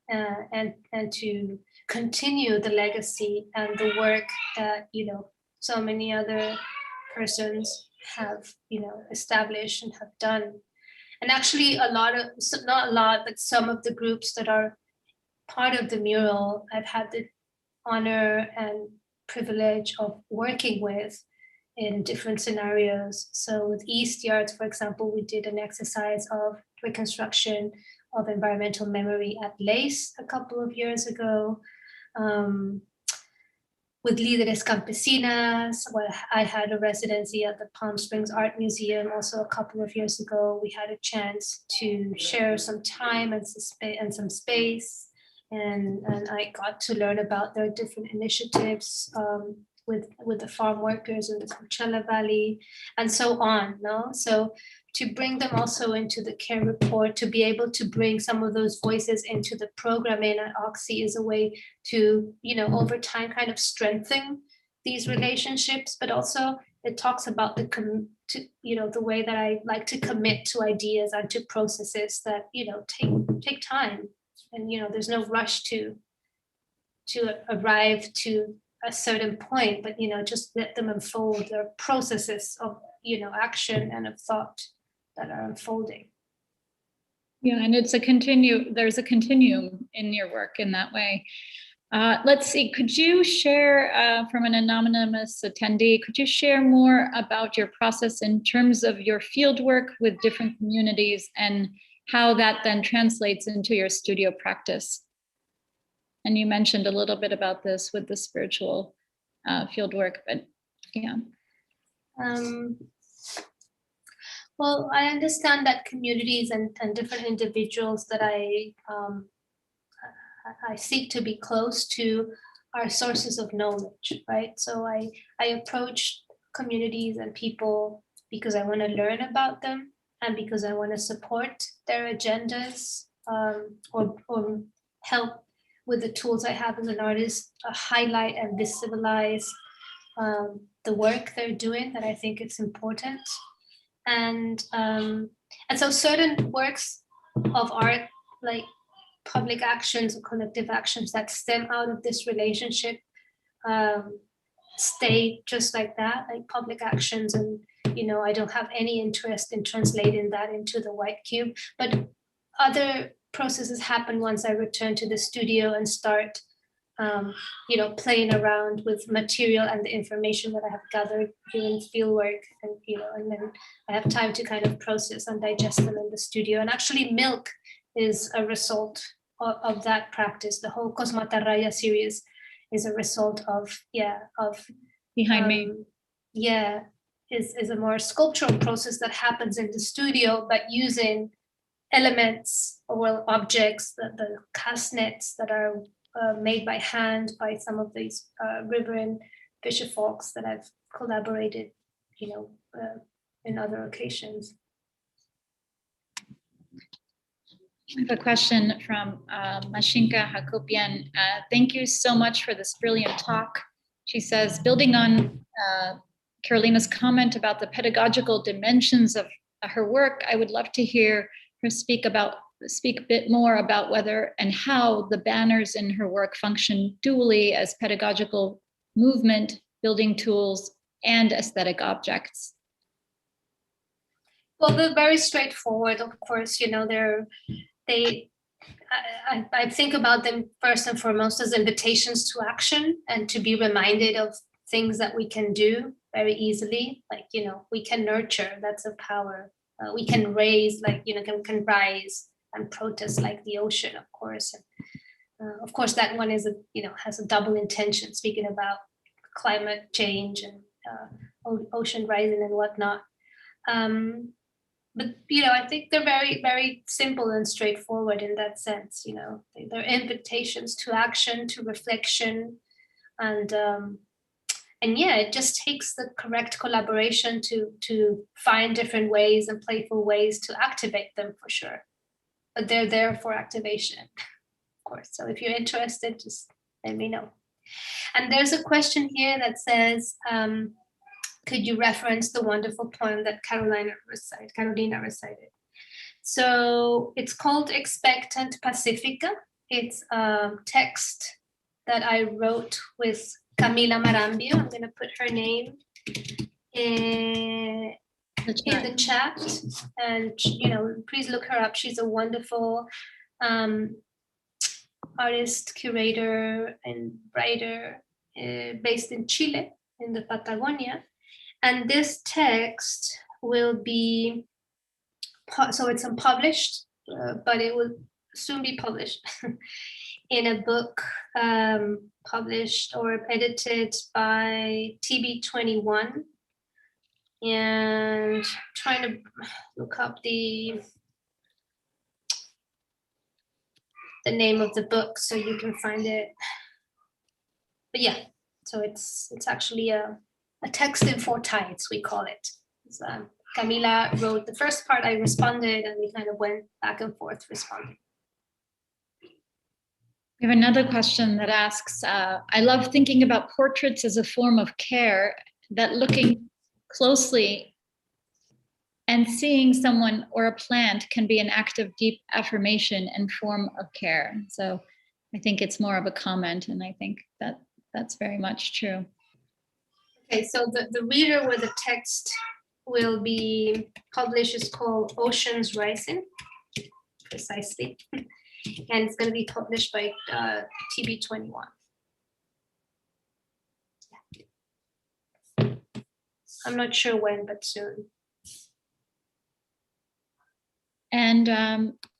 [SPEAKER 3] and to continue the legacy and the work that, so many other persons have, established and have done. And actually not a lot, but some of the groups that are part of the mural, I've had the honor and privilege of working with in different scenarios. So with East Yards, for example, we did an exercise of reconstruction of environmental memory at Lace a couple of years ago. With Líderes Campesinas, where I had a residency at the Palm Springs Art Museum also a couple of years ago. We had a chance to share some time and some space, and I got to learn about their different initiatives with the farm workers in the Coachella Valley, and so on. So to bring them also into the care report, to be able to bring some of those voices into the programming at Oxy is a way to, over time kind of strengthen these relationships, but also it talks about the way that I like to commit to ideas and to processes that, take time, and, there's no rush to arrive to a certain point, but just let them unfold. Their processes of action and of thought that are unfolding.
[SPEAKER 2] Yeah, and there's a continuum in your work in that way. Let's see, could you share from an anonymous attendee, could you share more about your process in terms of your field work with different communities and how that then translates into your studio practice? And you mentioned a little bit about this with the spiritual field work, but yeah.
[SPEAKER 3] Well, I understand that communities and different individuals that I seek to be close to are sources of knowledge, right? So I approach communities and people because I want to learn about them and because I want to support their agendas or help with the tools I have as an artist, highlight and visibilize the work they're doing, that I think it's important. And so certain works of art, like public actions or collective actions that stem out of this relationship, stay just like that, like public actions. And I don't have any interest in translating that into the white cube, but other processes happen once I return to the studio and start playing around with material and the information that I have gathered during fieldwork, and then I have time to kind of process and digest them in the studio. And actually milk is a result of that practice. The whole Cosmatarraya series is a result of
[SPEAKER 2] Behind me.
[SPEAKER 3] Is a more sculptural process that happens in the studio, but using elements or objects, the cast nets that are made by hand by some of these riverine fisher folks that I've collaborated, in other occasions.
[SPEAKER 2] I have a question from Mashinka Hakopian. Thank you so much for this brilliant talk. She says, building on Carolina's comment about the pedagogical dimensions of her work, I would love to hear her speak a bit more about whether and how the banners in her work function dually as pedagogical movement, building tools, and aesthetic objects.
[SPEAKER 3] Well, they're very straightforward, of course. I think about them first and foremost as invitations to action and to be reminded of things that we can do very easily. Like, we can nurture, that's a power. We can raise, can rise and protest like the ocean, of course. And of course, that one is has a double intention, speaking about climate change and ocean rising and whatnot. But I think they're very, very simple and straightforward in that sense. They're invitations to action, to reflection, and it just takes the correct collaboration to find different ways and playful ways to activate them, for sure. But they're there for activation, of course. So if you're interested, just let me know. And there's a question here that says, could you reference the wonderful poem that Carolina recited? So it's called Expectant Pacifica. It's a text that I wrote with Camila Marambio. I'm going to put her name in the chat, and please look her up. She's a wonderful artist, curator, and writer based in Chile, in the Patagonia. And this text will be, so it's unpublished, but it will soon be published in a book published or edited by TB21. And trying to look up the name of the book so you can find it. But yeah, so it's actually a text in 4 tides, we call it. So, Camila wrote the first part, I responded, and we kind of went back and forth responding.
[SPEAKER 2] We have another question that asks, I love thinking about portraits as a form of care, that looking closely and seeing someone or a plant can be an act of deep affirmation and form of care. So I think it's more of a comment, and I think that that's very much true.
[SPEAKER 3] Okay, so the reader where the text will be published is called Oceans Rising, precisely. And it's going to be published by TB21. I'm not sure when, but soon.
[SPEAKER 2] And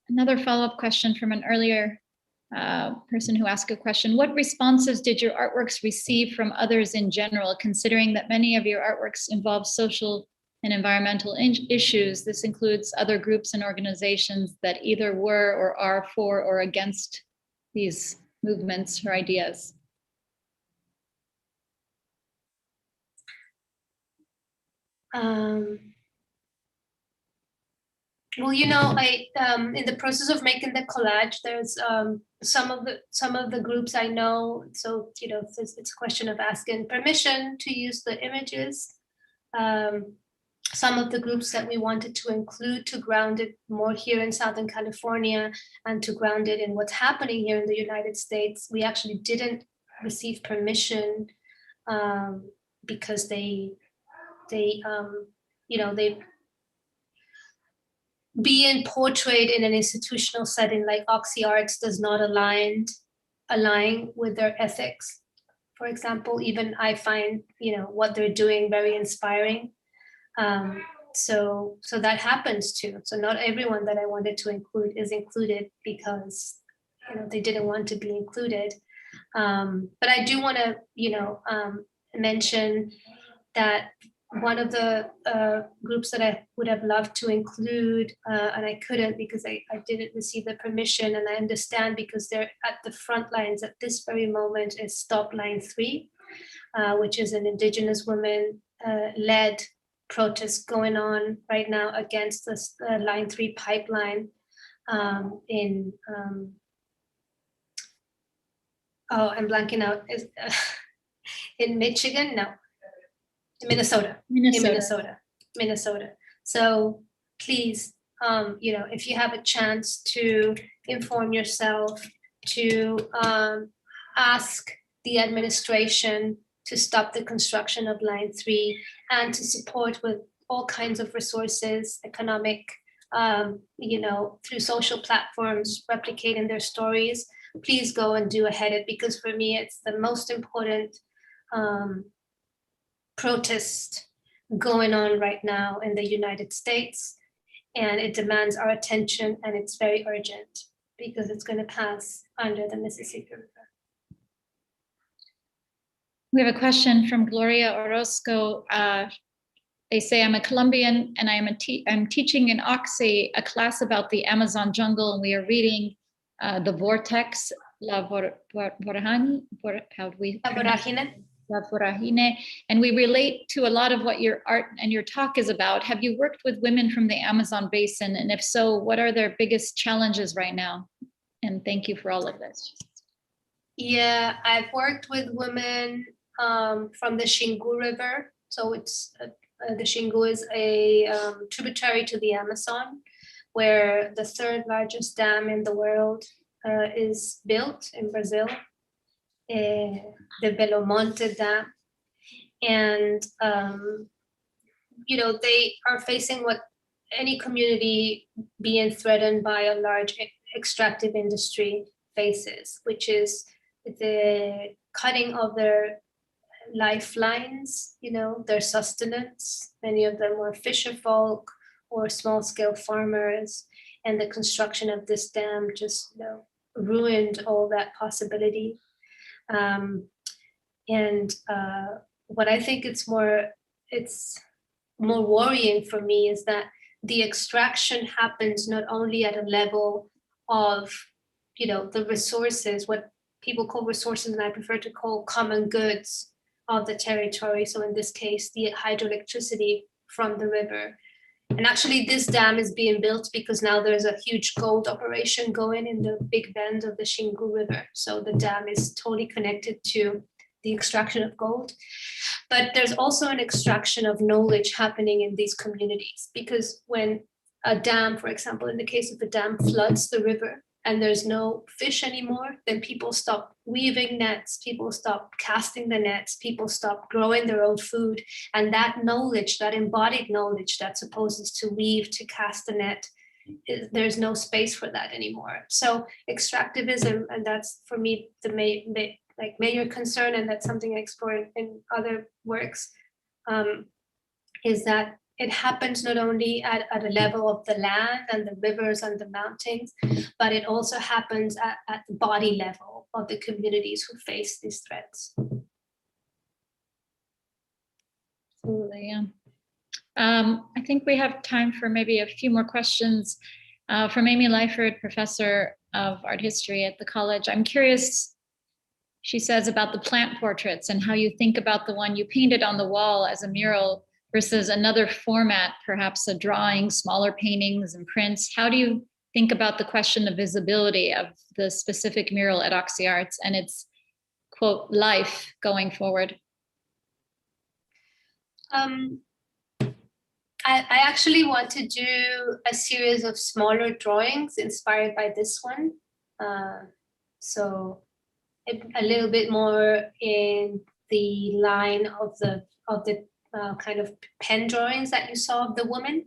[SPEAKER 2] another follow-up question from an earlier person who asked a question. What responses did your artworks receive from others in general, considering that many of your artworks involve social and environmental issues? This includes other groups and organizations that either were or are for or against these movements or ideas.
[SPEAKER 3] Well, you know, I in the process of making the collage, there's some of the groups I know. So you know, it's a question of asking permission to use the images. Some of the groups that we wanted to include to ground it more here in Southern California and to ground it in what's happening here in the United States, we actually didn't receive permission because they you know, they being portrayed in an institutional setting like OxyArts does not align with their ethics. For example, even I find, you know, what they're doing very inspiring. So that happens too. So not everyone that I wanted to include is included because, you know, they didn't want to be included. But I do want to, you know, mention that one of the groups that I would have loved to include, and I couldn't because I didn't receive the permission, and I understand because they're at the front lines at this very moment, is Stop Line 3, which is an Indigenous women led protest going on right now against this Line 3 pipeline in, oh, I'm blanking out, is in Michigan? No. Minnesota. So please, you know, if you have a chance to inform yourself, to ask the administration to stop the construction of Line 3 and to support with all kinds of resources, economic, you know, through social platforms, replicating their stories, please go and do it, because for me, it's the most important protest going on right now in the United States, and it demands our attention, and it's very urgent because it's going to pass under the Mississippi River.
[SPEAKER 2] We have a question from Gloria Orozco. They say, I'm a Colombian and I'm teaching in Oxy a class about the Amazon jungle, and we are reading The Vortex, La Voragine, La Voragine, and we relate to a lot of what your art and your talk is about. Have you worked with women from the Amazon basin? And if so, what are their biggest challenges right now? And thank you for all of this.
[SPEAKER 3] Yeah, I've worked with women from the Xingu River. So it's the Xingu is a tributary to the Amazon, where the third largest dam in the world is built in Brazil. The Belo Monte Dam, and you know, they are facing what any community being threatened by a large extractive industry faces, which is the cutting of their lifelines, you know, their sustenance. Many of them were fisher folk or small scale farmers, and the construction of this dam just, you know, ruined all that possibility. What I think it's more worrying for me is that the extraction happens not only at a level of, you know, the resources, what people call resources, and I prefer to call common goods of the territory. So in this case, the hydroelectricity from the river. And actually this dam is being built because now there's a huge gold operation going in the big bend of the Xingu River. So the dam is totally connected to the extraction of gold. But there's also an extraction of knowledge happening in these communities, because when a dam, for example, in the case of the dam, floods the river and there's no fish anymore, then people stop weaving nets, people stop casting the nets, people stop growing their own food. And that knowledge, that embodied knowledge that supposes to weave, to cast the net, there's no space for that anymore. So extractivism, and that's for me the major concern, and that's something I explore in other works, is that it happens not only at a level of the land and the rivers and the mountains, but it also happens at the body level of the communities who face these threats.
[SPEAKER 2] Absolutely, yeah. I think we have time for maybe a few more questions from Amy Lyford, professor of art history at the college. I'm curious, she says, about the plant portraits and how you think about the one you painted on the wall as a mural versus another format, perhaps a drawing, smaller paintings and prints. How do you think about the question of visibility of the specific mural at Oxy Arts and its, quote, life going forward?
[SPEAKER 3] I actually want to do a series of smaller drawings inspired by this one. So a little bit more in the line of the kind of pen drawings that you saw of the woman.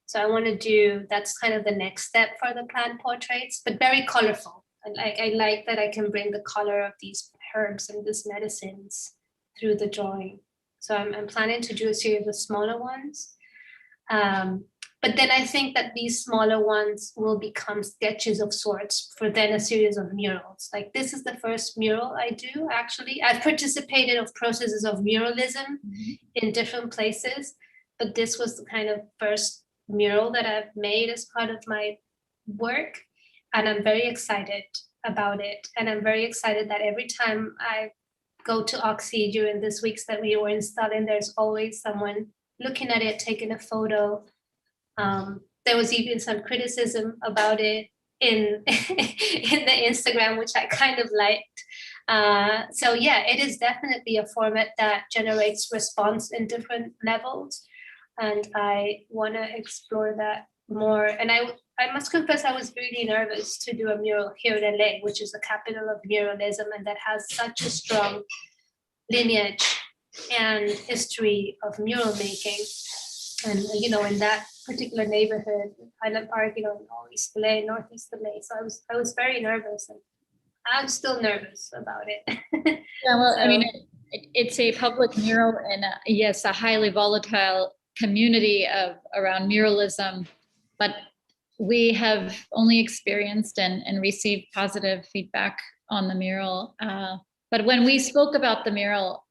[SPEAKER 3] So I want to do, that's kind of the next step for the plant portraits, but very colorful. I like that I can bring the color of these herbs and these medicines through the drawing. So I'm planning to do a series of smaller ones. But then I think that these smaller ones will become sketches of sorts for then a series of murals. Like this is the first mural I do, actually. I've participated of processes of muralism in different places, but this was the kind of first mural that I've made as part of my work. And I'm very excited about it. And I'm very excited that every time I go to Oxy during these weeks that we were installing, there's always someone looking at it, taking a photo. There was even some criticism about it in the Instagram, which I kind of liked. So yeah, it is definitely a format that generates response in different levels. And I want to explore that more. And I must confess, I was really nervous to do a mural here in LA, which is the capital of muralism, and that has such a strong lineage and history of mural making. And, you know, in that particular neighborhood, Highland Park, you know, in East LA, Northeast LA. So I was very nervous, and I'm still nervous about it.
[SPEAKER 2] Yeah, well, so, I mean, it's a public mural and yes, a highly volatile community around muralism, but we have only experienced and received positive feedback on the mural. But when we spoke about the mural,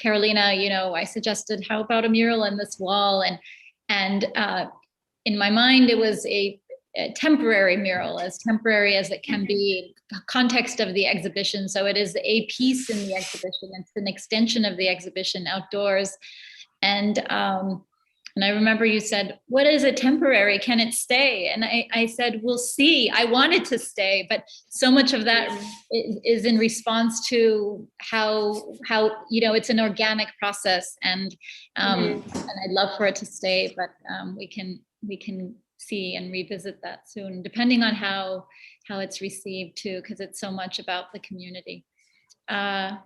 [SPEAKER 2] Carolina, you know, I suggested, how about a mural in this wall? And in my mind, it was a temporary mural, as temporary as it can be, context of the exhibition. So it is a piece in the exhibition. It's an extension of the exhibition outdoors. And I remember you said, what is it temporary? Can it stay? And I said, we'll see. I want it to stay, but so much of that is in response to how you know, it's an organic process, and I'd love for it to stay, but we can see and revisit that soon, depending on how it's received too, because it's so much about the community.
[SPEAKER 3] There's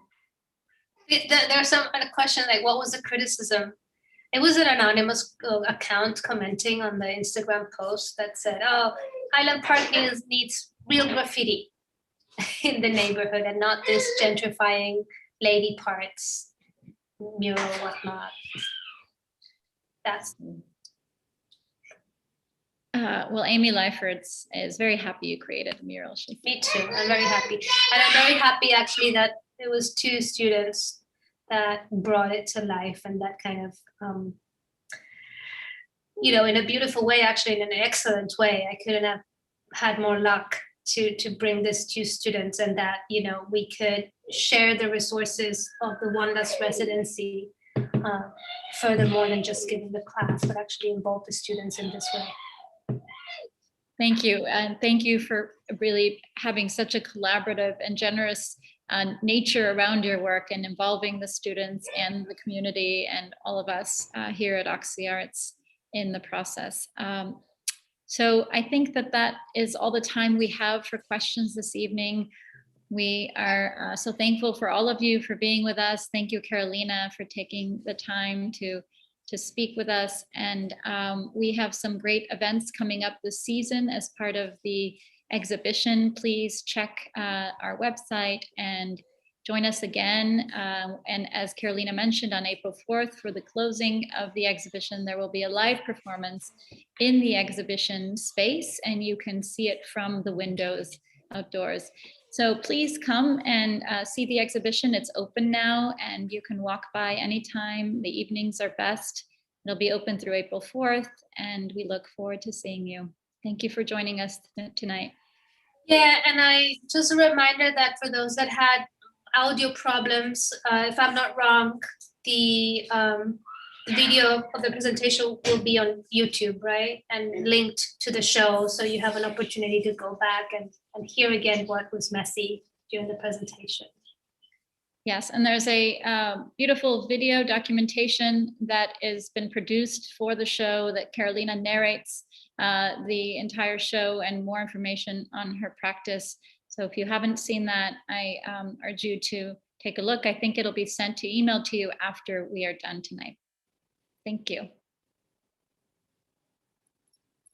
[SPEAKER 3] a question like, what was the criticism? It was an anonymous account commenting on the Instagram post that said, oh, Highland Park needs real graffiti in the neighborhood and not this gentrifying lady parts mural, whatnot. That's...
[SPEAKER 2] well, Amy Lyford is very happy you created a mural.
[SPEAKER 3] Me too, I'm very happy. And I'm very happy actually that it was 2 students that brought it to life, and that kind of, you know, in a beautiful way, actually, in an excellent way. I couldn't have had more luck to bring this to students, and that, you know, we could share the resources of the One Less residency further more than just giving the class, but actually involve the students in this way.
[SPEAKER 2] Thank you. And thank you for really having such a collaborative and generous nature around your work and involving the students and the community and all of us here at Oxy Arts in the process. So I think that that is all the time we have for questions this evening. We are so thankful for all of you for being with us. Thank you, Carolina, for taking the time to speak with us. And we have some great events coming up this season as part of the exhibition. Please check our website and join us again. And as Carolina mentioned, on April 4th, for the closing of the exhibition, there will be a live performance in the exhibition space, and you can see it from the windows outdoors. So please come and see the exhibition. It's open now, and you can walk by anytime. The evenings are best. It'll be open through April 4th, and we look forward to seeing you. Thank you for joining us tonight.
[SPEAKER 3] Yeah, and just a reminder that for those that had audio problems, if I'm not wrong, the video of the presentation will be on YouTube, right? And linked to the show, so you have an opportunity to go back and hear again what was messy during the presentation.
[SPEAKER 2] Yes, and there's a beautiful video documentation that has been produced for the show that Carolina narrates the entire show, and more information on her practice. So if you haven't seen that, I urge you to take a look. I think it'll be emailed to you after we are done tonight. Thank you.